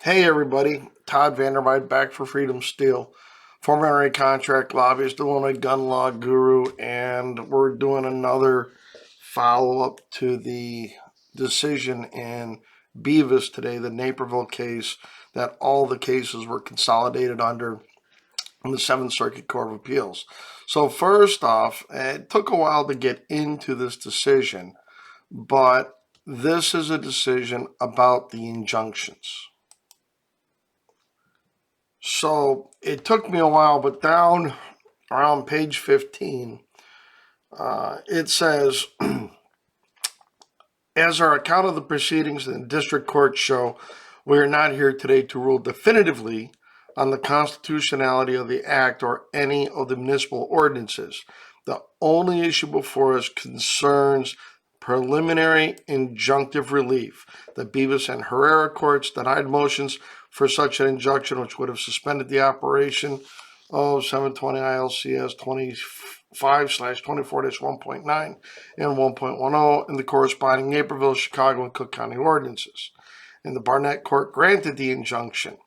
Hey everybody, Todd Vandermeide back for Freedom Steel, former NRA contract lobbyist, Illinois gun law guru, and we're doing another follow-up to the decision in Beavis today, the Naperville case that all the cases were consolidated under in the Seventh Circuit Court of Appeals. So first off, it took a while to get into this decision, but this is a decision about the injunctions. So it took me a while, but down around page 15, it says, as our account of the proceedings in the district court show, we are not here today to rule definitively on the constitutionality of the act or any of the municipal ordinances. The only issue before us concerns preliminary injunctive relief. The Beavis and Herrera courts denied motions for such an injunction, which would have suspended the operation of 720 ILCS 25/24-1.9 and 1.10 in the corresponding Naperville, Chicago, and Cook County ordinances. And the Barnett court granted the injunction,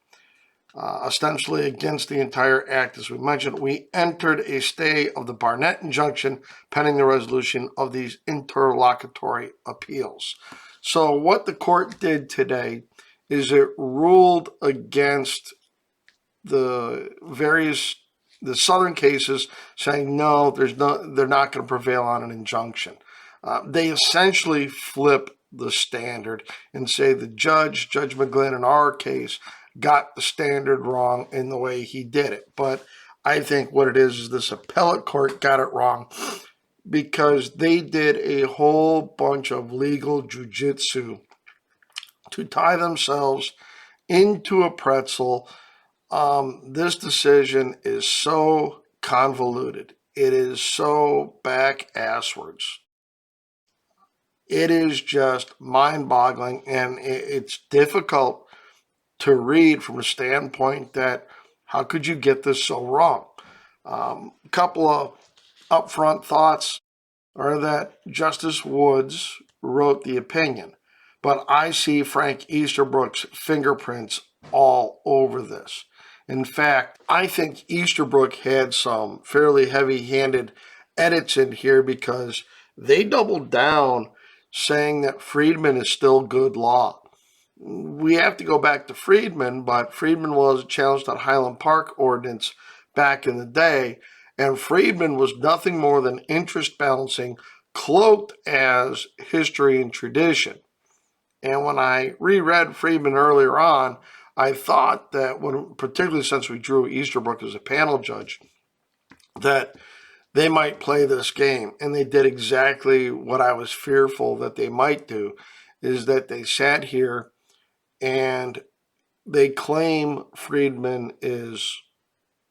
ostensibly against the entire act. As we mentioned, we entered a stay of the Barnett injunction pending the resolution of these interlocutory appeals. So what the court did today is it ruled against the southern cases, saying no, they're not going to prevail on an injunction. They essentially flip the standard and say Judge McGlynn in our case got the standard wrong in the way he did it. But I think what it is this appellate court got it wrong because they did a whole bunch of legal jujitsu to tie themselves into a pretzel. This decision is so convoluted. It is so back-asswards. It is just mind-boggling, and it's difficult to read from a standpoint that how could you get this so wrong? A couple of upfront thoughts are that Justice Woods wrote the opinion, but I see Frank Easterbrook's fingerprints all over this. In fact, I think Easterbrook had some fairly heavy-handed edits in here because they doubled down saying that Friedman is still good law. We have to go back to Friedman, but Friedman was challenged on Highland Park ordinance back in the day, and Friedman was nothing more than interest balancing cloaked as history and tradition. And when I reread Friedman earlier on, I thought that, particularly since we drew Easterbrook as a panel judge, that they might play this game. And they did exactly what I was fearful that they might do, is that they sat here and they claim Friedman is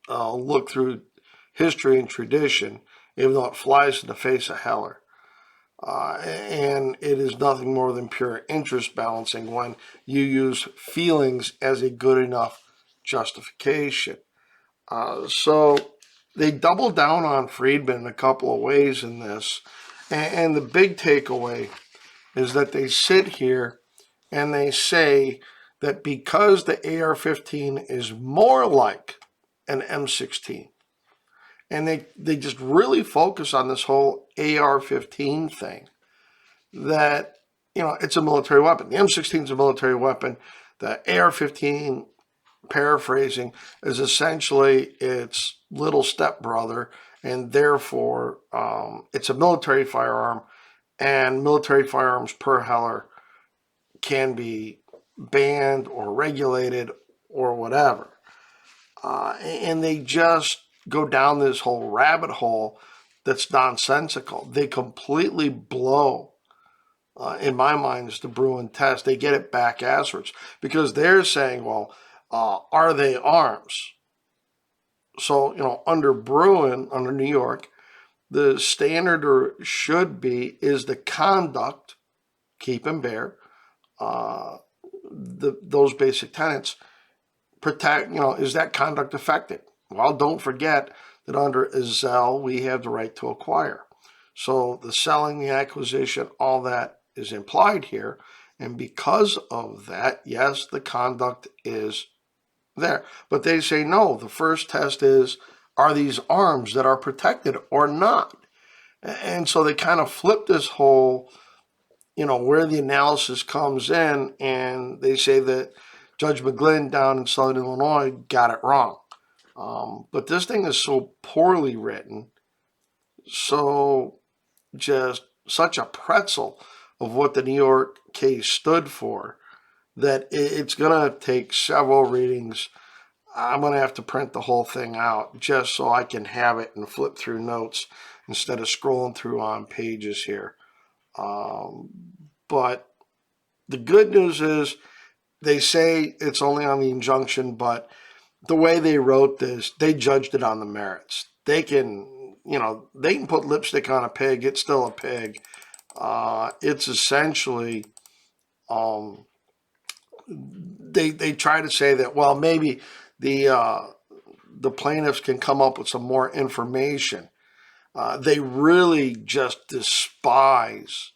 look through history and tradition, even though it flies in the face of Heller. And it is nothing more than pure interest balancing when you use feelings as a good enough justification. So they double down on Friedman in a couple of ways in this. And the big takeaway is that they sit here and they say that because the AR-15 is more like an M16, and they just really focus on this whole AR-15 thing, that, it's a military weapon. The M16 is a military weapon. The AR-15, paraphrasing, is essentially its little stepbrother, and therefore it's a military firearm, and military firearms per Heller can be banned or regulated or whatever. And they just go down this whole rabbit hole that's nonsensical. They completely blow, in my mind, is the Bruin test. They get it back-asswards because they're saying, well, are they arms? So, under Bruin, under New York, the standard or should be is the conduct, keep and bear, those basic tenets, protect, is that conduct affected? Well, don't forget that under Ezell, we have the right to acquire. So the selling, the acquisition, all that is implied here. And because of that, yes, the conduct is there. But they say, no, the first test is, are these arms that are protected or not? And so they kind of flip this whole, where the analysis comes in, and they say that Judge McGlynn down in Southern Illinois got it wrong. But this thing is so poorly written, so just such a pretzel of what the New York case stood for, that it's going to take several readings. I'm going to have to print the whole thing out just so I can have it and flip through notes instead of scrolling through on pages here. But the good news is they say it's only on the injunction, but the way they wrote this, they judged it on the merits. They can, they can put lipstick on a pig. It's still a pig. It's essentially, they try to say that, well, maybe the plaintiffs can come up with some more information. They really just despise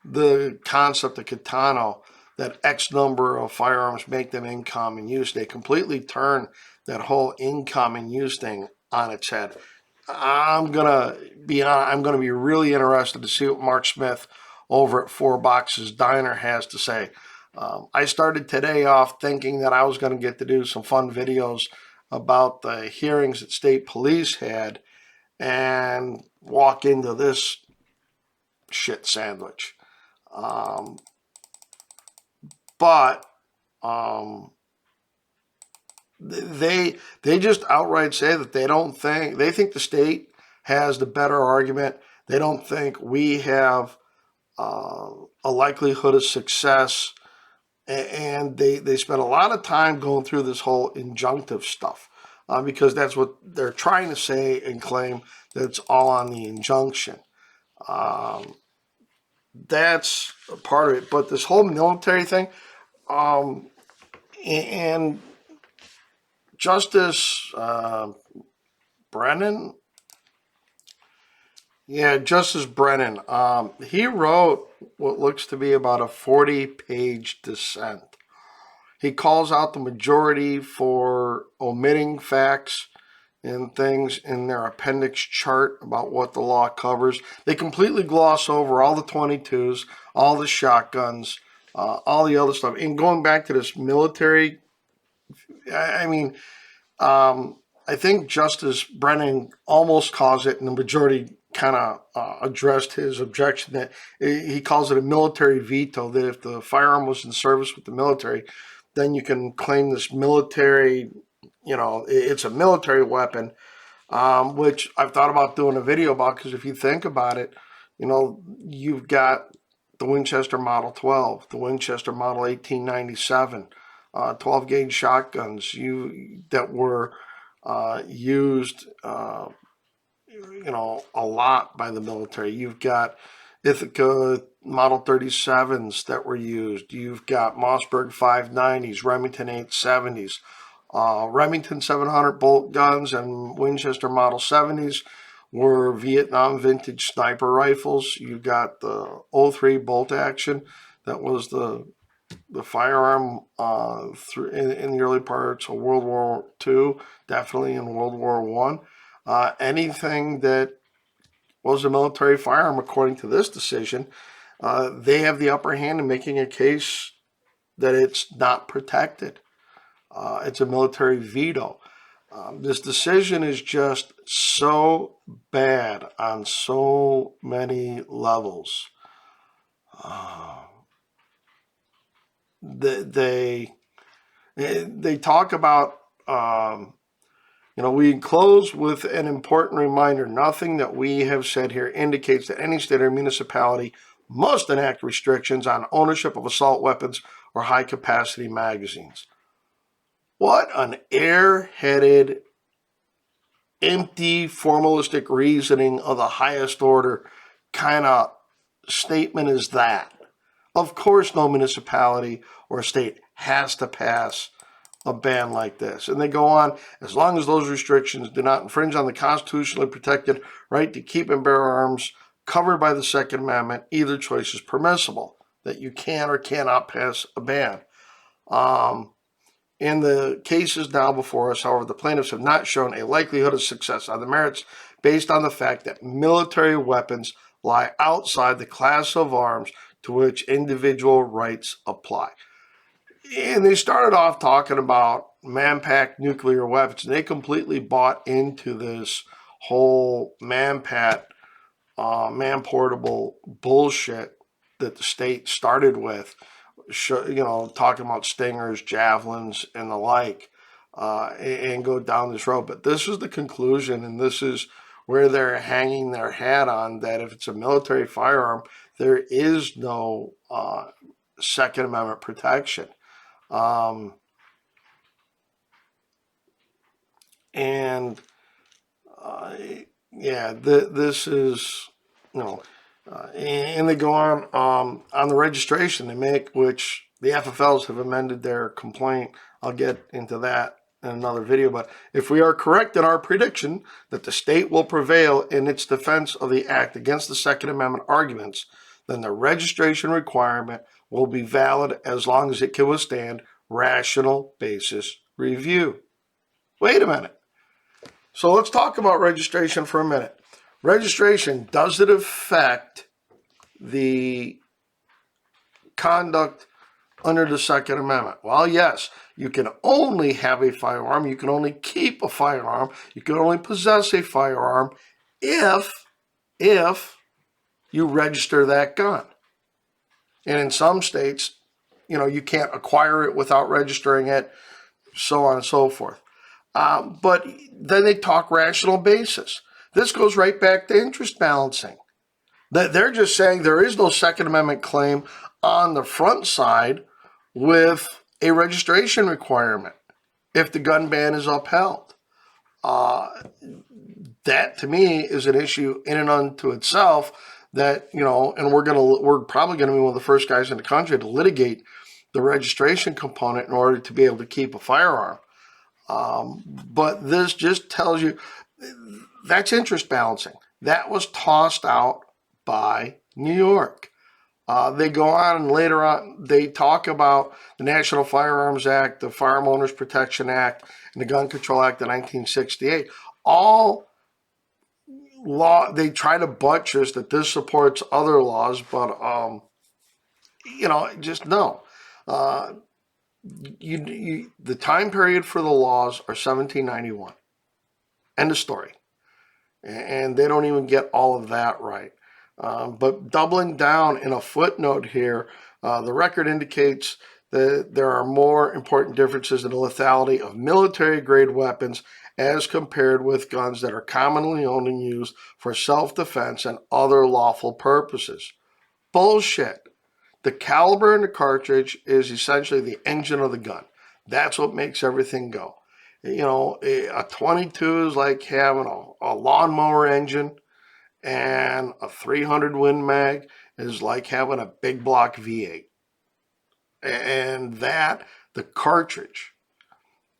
the concept of Catano, that X number of firearms make them in common use. They completely turn that whole in common use thing on its head. I'm gonna be really interested to see what Mark Smith over at Four Boxes Diner has to say. I started today off thinking that I was going to get to do some fun videos about the hearings that state police had, and walk into this shit sandwich. But they just outright say that they think the state has the better argument. They don't think we have a likelihood of success, and they spend a lot of time going through this whole injunctive stuff, because that's what they're trying to say and claim that it's all on the injunction. That's a part of it. But this whole military thing, and Justice Brennan, Justice Brennan, he wrote what looks to be about a 40-page dissent. He calls out the majority for omitting facts and things in their appendix chart about what the law covers. They completely gloss over all the 22s, all the shotguns, all the other stuff. And going back to this military, I think Justice Brennan almost calls it, and the majority kind of addressed his objection, that he calls it a military veto, that if the firearm was in service with the military, then you can claim this military, it's a military weapon, which I've thought about doing a video about, because if you think about it, you've got the Winchester Model 12, the Winchester Model 1897, 12-gauge shotguns that were used, a lot by the military. You've got Ithaca Model 37s that were used. You've got Mossberg 590s, Remington 870s, Remington 700 bolt guns, and Winchester Model 70s were Vietnam vintage sniper rifles. You've got the 03 bolt action that was the firearm in the early parts of World War II, definitely in World War I. Anything that was a military firearm, according to this decision, they have the upper hand in making a case that it's not protected. It's a military veto. This decision is just so bad on so many levels. They talk about, we close with an important reminder. Nothing that we have said here indicates that any state or municipality must enact restrictions on ownership of assault weapons or high-capacity magazines. What an airheaded, empty, formalistic reasoning of the highest order kind of statement is that. Of course, no municipality or state has to pass a ban like this. And they go on, as long as those restrictions do not infringe on the constitutionally protected right to keep and bear arms covered by the Second Amendment, either choice is permissible. that you can or cannot pass a ban. In the cases now before us, however, the plaintiffs have not shown a likelihood of success on the merits based on the fact that military weapons lie outside the class of arms to which individual rights apply. And they started off talking about man-packed nuclear weapons. And they completely bought into this whole man-portable bullshit that the state started with, talking about stingers, javelins, and the like, and go down this road. But this is the conclusion, and this is where they're hanging their hat on, that if it's a military firearm, there is no Second Amendment protection. This is, and they go on the registration they make, which the FFLs have amended their complaint. I'll get into that in another video. But if we are correct in our prediction that the state will prevail in its defense of the act against the Second Amendment arguments, then the registration requirement will be valid as long as it can withstand rational basis review. Wait a minute. So let's talk about registration for a minute. Registration, does it affect the conduct under the Second Amendment? Well, yes. You can only have a firearm. You can only keep a firearm. You can only possess a firearm if you register that gun. And in some states, you can't acquire it without registering it, so on and so forth. But then they talk rational basis. This goes right back to interest balancing. They're just saying there is no Second Amendment claim on the front side with a registration requirement if the gun ban is upheld. That to me is an issue in and unto itself that, and we're probably going to be one of the first guys in the country to litigate the registration component in order to be able to keep a firearm. But this just tells you that's interest balancing. That was tossed out by New York. They go on, and later on they talk about the National Firearms Act, the Firearm Owners Protection Act, and the Gun Control Act of 1968. All law, they try to buttress that this supports other laws, but just no. The time period for the laws are 1791. End of story. And they don't even get all of that right. But doubling down in a footnote here, the record indicates that there are more important differences in the lethality of military-grade weapons as compared with guns that are commonly owned and used for self-defense and other lawful purposes. Bullshit. The caliber in the cartridge is essentially the engine of the gun. That's what makes everything go. A 22 is like having a lawnmower engine, and a 300 Win Mag is like having a big block V8. And the cartridge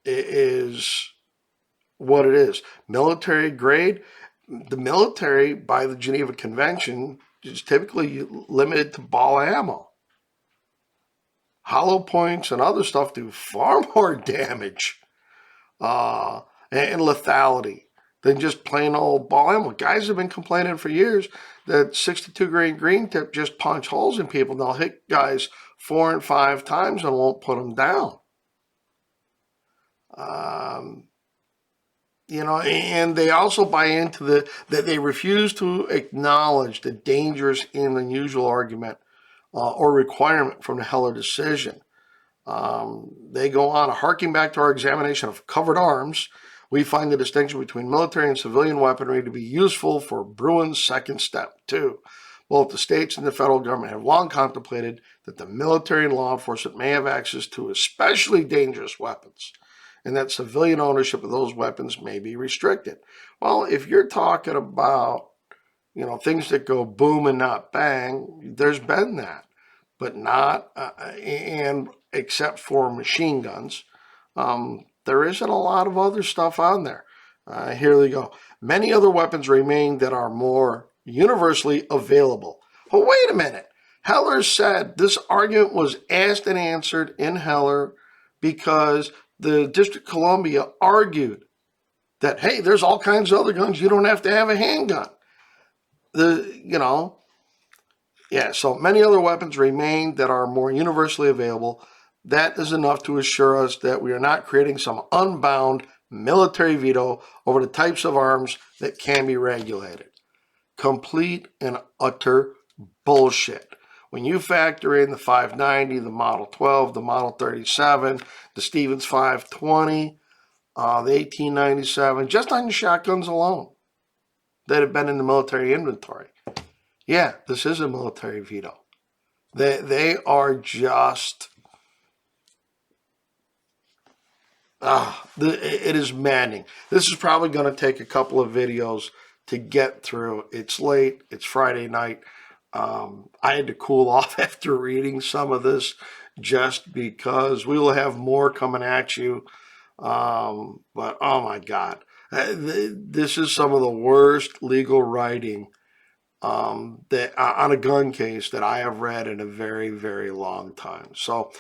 is what it is. Military grade, the military by the Geneva Convention is typically limited to ball ammo. Hollow points and other stuff do far more damage and lethality than just plain old ball ammo. Guys have been complaining for years that 62 grain green tip just punch holes in people. They'll hit guys 4 and 5 times and won't put them down. And they also buy into that they refuse to acknowledge the dangerous and unusual argument or requirement from the Heller decision. They go on, harking back to our examination of covered arms, we find the distinction between military and civilian weaponry to be useful for Bruin's second step, too. Both the states and the federal government have long contemplated that the military and law enforcement may have access to especially dangerous weapons, and that civilian ownership of those weapons may be restricted. Well, if you're talking about, things that go boom and not bang, there's been that, but not, and except for machine guns, there isn't a lot of other stuff on there. Here they go. Many other weapons remain that are more universally available. Oh, wait a minute. Heller said this argument was asked and answered in Heller because the District of Columbia argued that, hey, there's all kinds of other guns. You don't have to have a handgun. So many other weapons remain that are more universally available. That is enough to assure us that we are not creating some unbound military veto over the types of arms that can be regulated. Complete and utter bullshit. When you factor in the 590, the Model 12, the Model 37, the Stevens 520, the 1897, just on the shotguns alone that have been in the military inventory. Yeah, this is a military veto. They are just, it is maddening. This is probably going to take a couple of videos to get through. It's late. It's Friday night. I had to cool off after reading some of this just because we will have more coming at you. But oh my God, this is some of the worst legal writing that on a gun case that I have read in a very, very long time. So,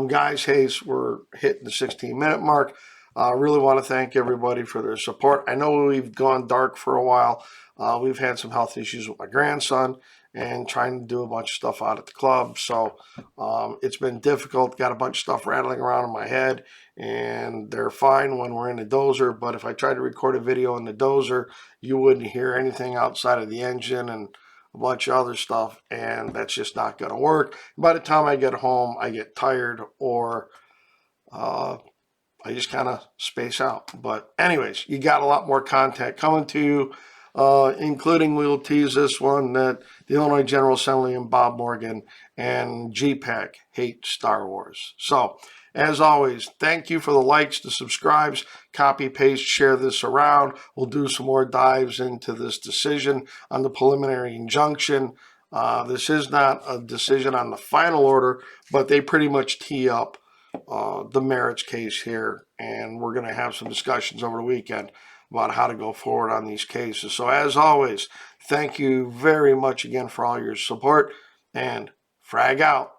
guys, hey, we're hitting the 16-minute mark. I really want to thank everybody for their support. I know we've gone dark for a while. We've had some health issues with my grandson and trying to do a bunch of stuff out at the club. So it's been difficult. Got a bunch of stuff rattling around in my head, and they're fine when we're in the dozer. But if I tried to record a video in the dozer, you wouldn't hear anything outside of the engine and a bunch of other stuff, and that's just not going to work. By the time I get home, I get tired or I just kind of space out. But anyways, you got a lot more content coming to you, including we'll tease this one that the Illinois General Assembly and Bob Morgan and GPAC hate Star Wars. So, as always, thank you for the likes, the subscribes, copy, paste, share this around. We'll do some more dives into this decision on the preliminary injunction. This is not a decision on the final order, but they pretty much tee up the merits case here, and we're going to have some discussions over the weekend about how to go forward on these cases. So as always, thank you very much again for all your support, and frag out.